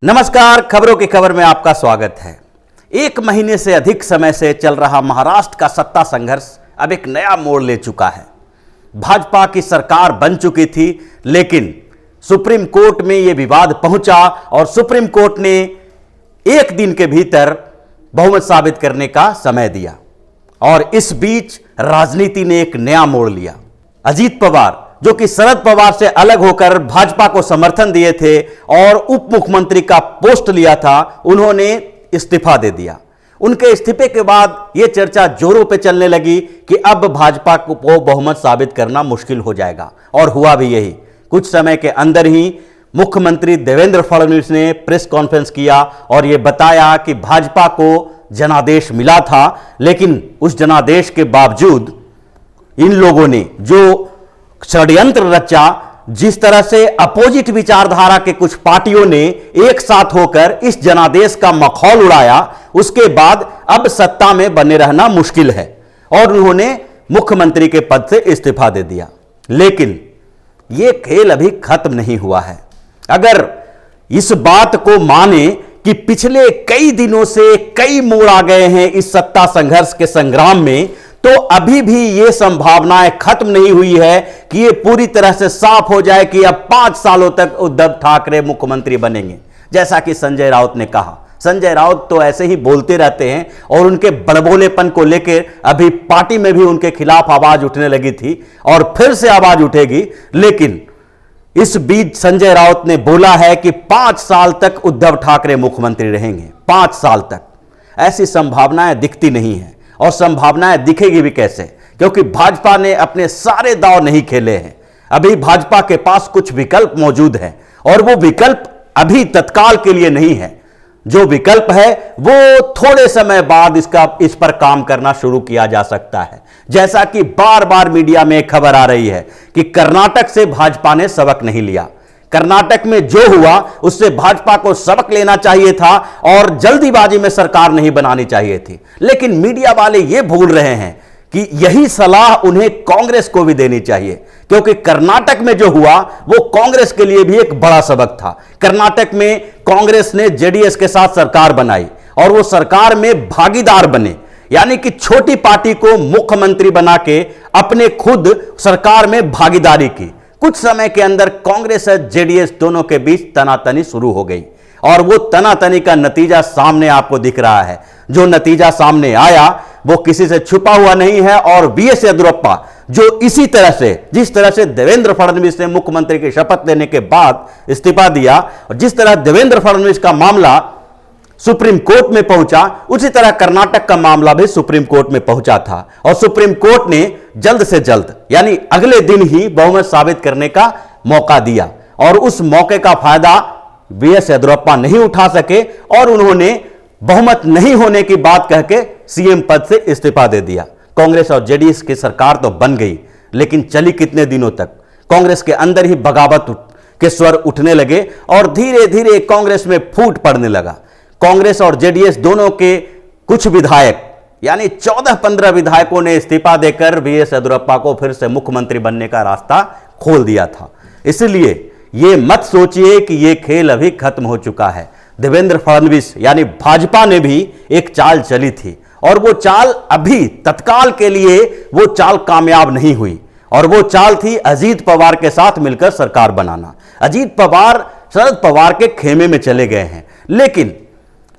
नमस्कार, खबरों की खबर में आपका स्वागत है। एक महीने से अधिक समय से चल रहा महाराष्ट्र का सत्ता संघर्ष अब एक नया मोड़ ले चुका है। भाजपा की सरकार बन चुकी थी, लेकिन सुप्रीम कोर्ट में यह विवाद पहुंचा और सुप्रीम कोर्ट ने एक दिन के भीतर बहुमत साबित करने का समय दिया। और इस बीच राजनीति ने एक नया मोड़ लिया। अजीत पवार, जो कि शरद पवार से अलग होकर भाजपा को समर्थन दिए थे और उप मुख्यमंत्री का पोस्ट लिया था, उन्होंने इस्तीफा दे दिया। उनके इस्तीफे के बाद यह चर्चा जोरों पे चलने लगी कि अब भाजपा को बहुमत साबित करना मुश्किल हो जाएगा, और हुआ भी यही। कुछ समय के अंदर ही मुख्यमंत्री देवेंद्र फडणवीस ने प्रेस कॉन्फ्रेंस किया और यह बताया कि भाजपा को जनादेश मिला था, लेकिन उस जनादेश के बावजूद इन लोगों ने जो षड्यंत्र रचा, जिस तरह से अपोजिट विचारधारा के कुछ पार्टियों ने एक साथ होकर इस जनादेश का मखौल उड़ाया, उसके बाद अब सत्ता में बने रहना मुश्किल है और उन्होंने मुख्यमंत्री के पद से इस्तीफा दे दिया। लेकिन यह खेल अभी खत्म नहीं हुआ है। अगर इस बात को माने कि पिछले कई दिनों से कई मोड़ आ गए हैं इस सत्ता संघर्ष के संग्राम में, तो अभी भी यह संभावनाएं खत्म नहीं हुई है कि यह पूरी तरह से साफ हो जाए कि अब 5 सालों तक उद्धव ठाकरे मुख्यमंत्री बनेंगे। जैसा कि संजय राउत ने कहा, संजय राउत तो ऐसे ही बोलते रहते हैं और उनके बड़बोलेपन को लेकर अभी पार्टी में भी उनके खिलाफ आवाज उठने लगी थी और फिर से आवाज उठेगी। लेकिन इस बीच संजय राउत ने बोला है कि 5 साल तक उद्धव ठाकरे मुख्यमंत्री रहेंगे। 5 साल तक ऐसी संभावनाएं दिखती नहीं है, और संभावनाएं दिखेगी भी कैसे, क्योंकि भाजपा ने अपने सारे दांव नहीं खेले हैं। अभी भाजपा के पास कुछ विकल्प मौजूद हैं और वो विकल्प अभी तत्काल के लिए नहीं है। जो विकल्प है वो थोड़े समय बाद इस पर काम करना शुरू किया जा सकता है। जैसा कि बार बार मीडिया में खबर आ रही है कि कर्नाटक से भाजपा ने सबक नहीं लिया। कर्नाटक में जो हुआ उससे भाजपा को सबक लेना चाहिए था और जल्दीबाजी में सरकार नहीं बनानी चाहिए थी। लेकिन मीडिया वाले यह भूल रहे हैं कि यही सलाह उन्हें कांग्रेस को भी देनी चाहिए, क्योंकि कर्नाटक में जो हुआ वो कांग्रेस के लिए भी एक बड़ा सबक था। कर्नाटक में कांग्रेस ने जेडीएस के साथ सरकार बनाई और वो सरकार में भागीदार बने, यानी कि छोटी पार्टी को मुख्यमंत्री बना के अपने खुद सरकार में भागीदारी की। कुछ समय के अंदर कांग्रेस और जेडीएस दोनों के बीच तनातनी शुरू हो गई और वो तनातनी का नतीजा सामने आपको दिख रहा है। जो नतीजा सामने आया वो किसी से छुपा हुआ नहीं है, और बीएस येदियुरप्पा जो इसी तरह से, जिस तरह से देवेंद्र फडणवीस ने मुख्यमंत्री की शपथ लेने के बाद इस्तीफा दिया और जिस तरह देवेंद्र फडणवीस का मामला सुप्रीम कोर्ट में पहुंचा, उसी तरह कर्नाटक का मामला भी सुप्रीम कोर्ट में पहुंचा था और सुप्रीम कोर्ट ने जल्द से जल्द, यानी अगले दिन ही बहुमत साबित करने का मौका दिया। और उस मौके का फायदा बीएस येदियुरप्पा नहीं उठा सके और उन्होंने बहुमत नहीं होने की बात कहके सीएम पद से इस्तीफा दे दिया। कांग्रेस और जेडीएस की सरकार तो बन गई, लेकिन चली कितने दिनों तक? कांग्रेस के अंदर ही बगावत के स्वर उठने लगे और धीरे धीरे कांग्रेस में फूट पड़ने लगा। कांग्रेस और जेडीएस दोनों के कुछ विधायक, यानी 14-15 विधायकों ने इस्तीफा देकर बीएस येदियुरप्पा को फिर से मुख्यमंत्री बनने का रास्ता खोल दिया था। इसलिए यह मत सोचिए कि यह खेल अभी खत्म हो चुका है। देवेंद्र फडणवीस यानी भाजपा ने भी एक चाल चली थी और वो चाल अभी तत्काल के लिए वो चाल कामयाब नहीं हुई, और वो चाल थी अजीत पवार के साथ मिलकर सरकार बनाना। अजीत पवार शरद पवार के खेमे में चले गए हैं, लेकिन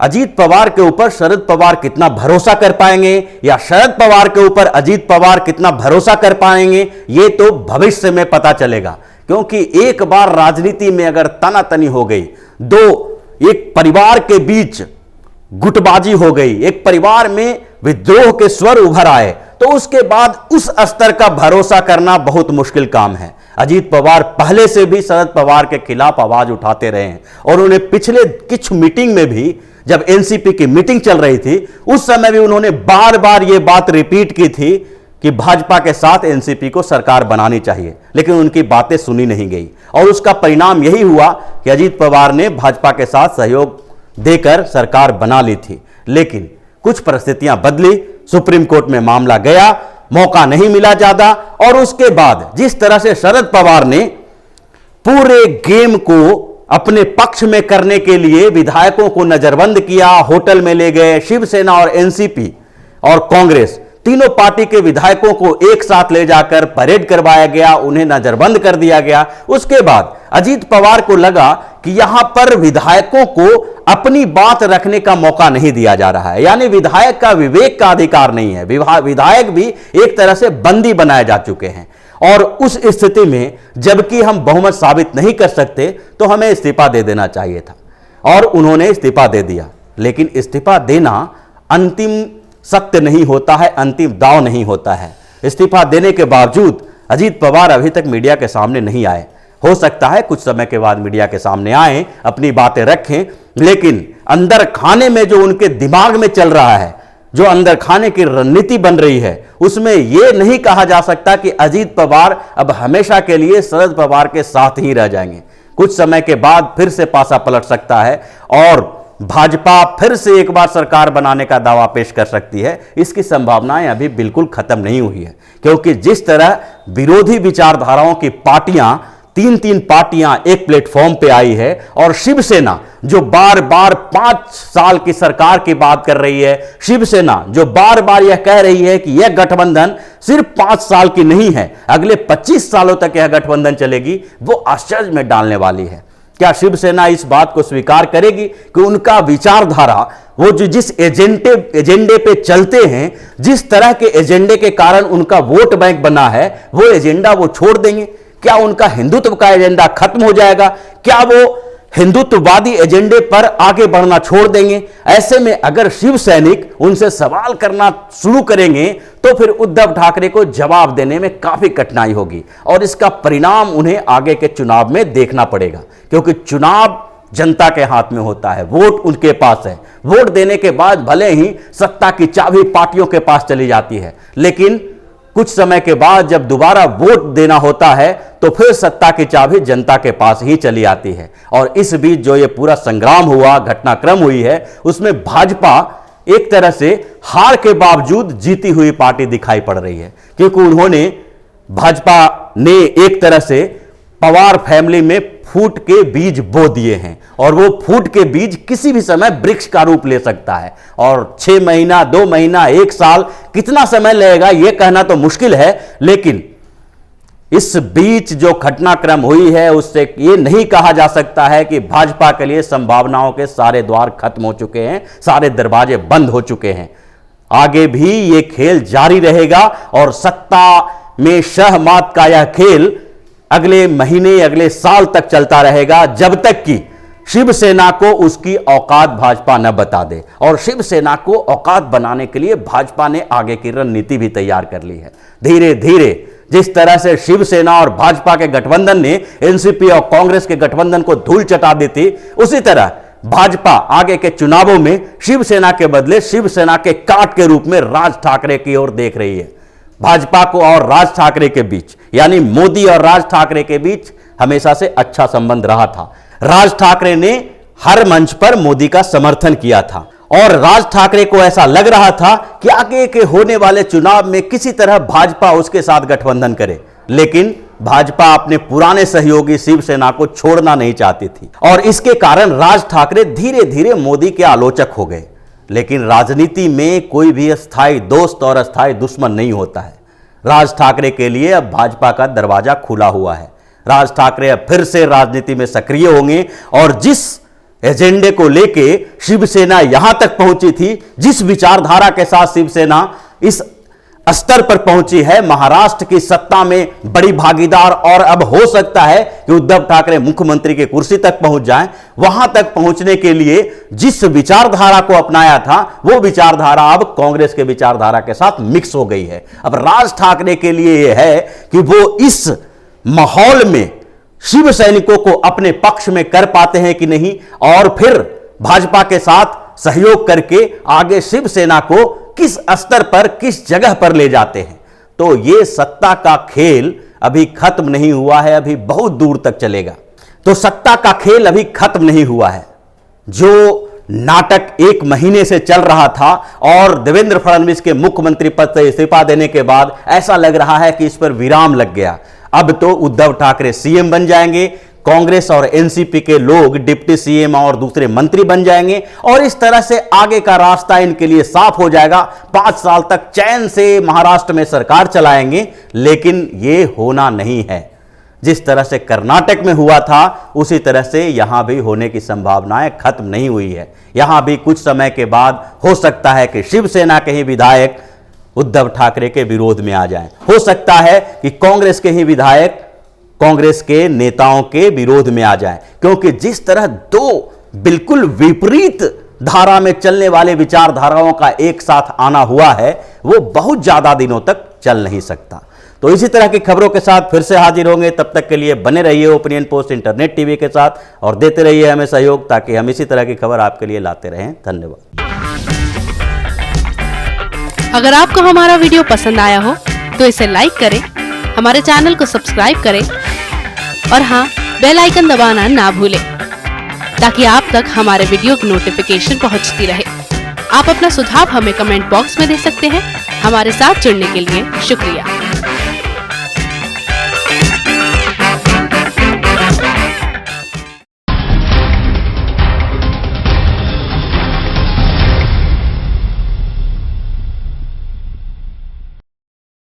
अजीत पवार के ऊपर शरद पवार कितना भरोसा कर पाएंगे या शरद पवार के ऊपर अजीत पवार कितना भरोसा कर पाएंगे, ये तो भविष्य में पता चलेगा। क्योंकि एक बार राजनीति में अगर तनातनी हो गई, एक परिवार के बीच गुटबाजी हो गई, एक परिवार में विद्रोह के स्वर उभर आए, तो उसके बाद उस स्तर का भरोसा करना बहुत मुश्किल काम है। अजीत पवार पहले से भी शरद पवार के खिलाफ आवाज उठाते रहे हैं और उन्हें पिछले कुछ मीटिंग में भी, जब एनसीपी की मीटिंग चल रही थी, उस समय भी उन्होंने बार बार यह बात रिपीट की थी कि भाजपा के साथ एनसीपी को सरकार बनानी चाहिए, लेकिन उनकी बातें सुनी नहीं गई और उसका परिणाम यही हुआ कि अजीत पवार ने भाजपा के साथ सहयोग देकर सरकार बना ली थी। लेकिन कुछ परिस्थितियां बदली, सुप्रीम कोर्ट में मामला गया, मौका नहीं मिला ज्यादा, और उसके बाद जिस तरह से शरद पवार ने पूरे गेम को अपने पक्ष में करने के लिए विधायकों को नजरबंद किया, होटल में ले गए। शिवसेना और एनसीपी और कांग्रेस तीनों पार्टी के विधायकों को एक साथ ले जाकर परेड करवाया गया, उन्हें नजरबंद कर दिया गया। उसके बाद अजीत पवार को लगा कि यहां पर विधायकों को अपनी बात रखने का मौका नहीं दिया जा रहा है, यानी विधायक का विवेक का अधिकार नहीं है। विधायक भी एक तरह से बंदी बनाए जा चुके हैं। और उस स्थिति में जबकि हम बहुमत साबित नहीं कर सकते तो हमें इस्तीफा दे देना चाहिए था, और उन्होंने इस्तीफा दे दिया। लेकिन इस्तीफा देना अंतिम सत्य नहीं होता है, अंतिम दाव नहीं होता है। इस्तीफा देने के बावजूद अजीत पवार अभी तक मीडिया के सामने नहीं आए। हो सकता है कुछ समय के बाद मीडिया के सामने आए, अपनी बातें रखें, लेकिन अंदर खाने में जो उनके दिमाग में चल रहा है, जो अंदर खाने की रणनीति बन रही है, उसमें यह नहीं कहा जा सकता कि अजीत पवार अब हमेशा के लिए शरद पवार के साथ ही रह जाएंगे। कुछ समय के बाद फिर से पासा पलट सकता है और भाजपा फिर से एक बार सरकार बनाने का दावा पेश कर सकती है। इसकी संभावनाएं अभी बिल्कुल खत्म नहीं हुई है, क्योंकि जिस तरह विरोधी विचारधाराओं की पार्टियां, तीन पार्टियां एक प्लेटफॉर्म पे आई है, और शिवसेना जो बार बार 5 साल की सरकार की बात कर रही है, शिवसेना जो बार बार यह कह रही है कि यह गठबंधन सिर्फ 5 साल की नहीं है, अगले 25 सालों तक यह गठबंधन चलेगी, वो आश्चर्य में डालने वाली है। क्या शिवसेना इस बात को स्वीकार करेगी कि उनका विचारधारा, वो जो जिस एजेंडे पे चलते हैं, जिस तरह के एजेंडे के कारण उनका वोट बैंक बना है, वो एजेंडा वो छोड़ देंगे? क्या उनका हिंदुत्व का एजेंडा खत्म हो जाएगा? क्या वो हिंदुत्ववादी एजेंडे पर आगे बढ़ना छोड़ देंगे? ऐसे में अगर शिव सैनिक उनसे सवाल करना शुरू करेंगे तो फिर उद्धव ठाकरे को जवाब देने में काफी कठिनाई होगी, और इसका परिणाम उन्हें आगे के चुनाव में देखना पड़ेगा, क्योंकि चुनाव जनता के हाथ में होता है, वोट उनके पास है। वोट देने के बाद भले ही सत्ता की चाबी पार्टियों के पास चली जाती है, लेकिन कुछ समय के बाद जब दोबारा वोट देना होता है तो फिर सत्ता की चाबी जनता के पास ही चली आती है। और इस बीच जो ये पूरा संग्राम हुआ, घटनाक्रम हुई है, उसमें भाजपा एक तरह से हार के बावजूद जीती हुई पार्टी दिखाई पड़ रही है, क्योंकि उन्होंने, भाजपा ने एक तरह से पवार फैमिली में फूट के बीज बो दिए हैं, और वो फूट के बीज किसी भी समय वृक्ष का रूप ले सकता है। और 6 महीना, 2 महीना, 1 साल, कितना समय लगेगा यह कहना तो मुश्किल है, लेकिन इस बीच जो घटनाक्रम हुई है उससे यह नहीं कहा जा सकता है कि भाजपा के लिए संभावनाओं के सारे द्वार खत्म हो चुके हैं, सारे दरवाजे बंद हो चुके हैं। आगे भी यह खेल जारी रहेगा, और सत्ता में शह मात का यह खेल अगले महीने, अगले साल तक चलता रहेगा, जब तक कि शिवसेना को उसकी औकात भाजपा न बता दे। और शिवसेना को औकात बनाने के लिए भाजपा ने आगे की रणनीति भी तैयार कर ली है। धीरे धीरे जिस तरह से शिवसेना और भाजपा के गठबंधन ने एनसीपी और कांग्रेस के गठबंधन को धूल चटा दी थी, उसी तरह भाजपा आगे के चुनावों में शिवसेना के बदले शिवसेना के काट के रूप में राज ठाकरे की ओर देख रही है। भाजपा को और राज ठाकरे के बीच, यानी मोदी और राज ठाकरे के बीच हमेशा से अच्छा संबंध रहा था। राज ठाकरे ने हर मंच पर मोदी का समर्थन किया था, और राज ठाकरे को ऐसा लग रहा था कि आगे के होने वाले चुनाव में किसी तरह भाजपा उसके साथ गठबंधन करे। लेकिन भाजपा अपने पुराने सहयोगी शिवसेना को छोड़ना नहीं चाहती थी, और इसके कारण राज ठाकरे धीरे धीरे मोदी के आलोचक हो गए। लेकिन राजनीति में कोई भी अस्थायी दोस्त और अस्थायी दुश्मन नहीं होता है। राज ठाकरे के लिए अब भाजपा का दरवाजा खुला हुआ है। राज ठाकरे अब फिर से राजनीति में सक्रिय होंगे, और जिस एजेंडे को लेके शिवसेना यहां तक पहुंची थी, जिस विचारधारा के साथ शिवसेना इस स्तर पर पहुंची है, महाराष्ट्र की सत्ता में बड़ी भागीदार, और अब हो सकता है कि उद्धव ठाकरे मुख्यमंत्री की कुर्सी तक पहुंच जाएं, वहां तक पहुंचने के लिए जिस विचारधारा को अपनाया था, वो विचारधारा अब कांग्रेस के विचारधारा के साथ मिक्स हो गई है। अब राज ठाकरे के लिए यह है कि वो इस माहौल में शिव सैनिकों को अपने पक्ष में कर पाते हैं कि नहीं, और फिर भाजपा के साथ सहयोग करके आगे शिवसेना को किस स्तर पर, किस जगह पर ले जाते हैं। तो यह सत्ता का खेल अभी खत्म नहीं हुआ है, अभी बहुत दूर तक चलेगा। तो सत्ता का खेल अभी खत्म नहीं हुआ है। जो नाटक 1 महीने से चल रहा था, और देवेंद्र फडणवीस के मुख्यमंत्री पद से इस्तीफा देने के बाद ऐसा लग रहा है कि इस पर विराम लग गया। अब तो उद्धव ठाकरे सीएम बन जाएंगे, कांग्रेस और एनसीपी के लोग डिप्टी सीएम और दूसरे मंत्री बन जाएंगे और इस तरह से आगे का रास्ता इनके लिए साफ हो जाएगा। 5 साल तक चैन से महाराष्ट्र में सरकार चलाएंगे। लेकिन यह होना नहीं है। जिस तरह से कर्नाटक में हुआ था उसी तरह से यहां भी होने की संभावनाएं खत्म नहीं हुई है। यहां भी कुछ समय के बाद हो सकता है कि शिवसेना के ही विधायक उद्धव ठाकरे के विरोध में आ जाएं। हो सकता है कि कांग्रेस के ही विधायक कांग्रेस के नेताओं के विरोध में आ जाएं, क्योंकि जिस तरह दो बिल्कुल विपरीत धारा में चलने वाले विचारधाराओं का एक साथ आना हुआ है वो बहुत ज्यादा दिनों तक चल नहीं सकता। तो इसी तरह की खबरों के साथ फिर से हाजिर होंगे। तब तक के लिए बने रहिए ओपिनियन पोस्ट इंटरनेट टीवी के साथ और देते रहिए हमें सहयोग, ताकि हम इसी तरह की खबर आपके लिए लाते रहें। धन्यवाद। अगर आपको हमारा वीडियो पसंद आया हो तो इसे लाइक करें, हमारे चैनल को सब्सक्राइब करें और हाँ, बेल आइकन दबाना ना भूलें, ताकि आप तक हमारे वीडियो की नोटिफिकेशन पहुंचती रहे। आप अपना सुझाव हमें कमेंट बॉक्स में दे सकते हैं। हमारे साथ जुड़ने के लिए शुक्रिया।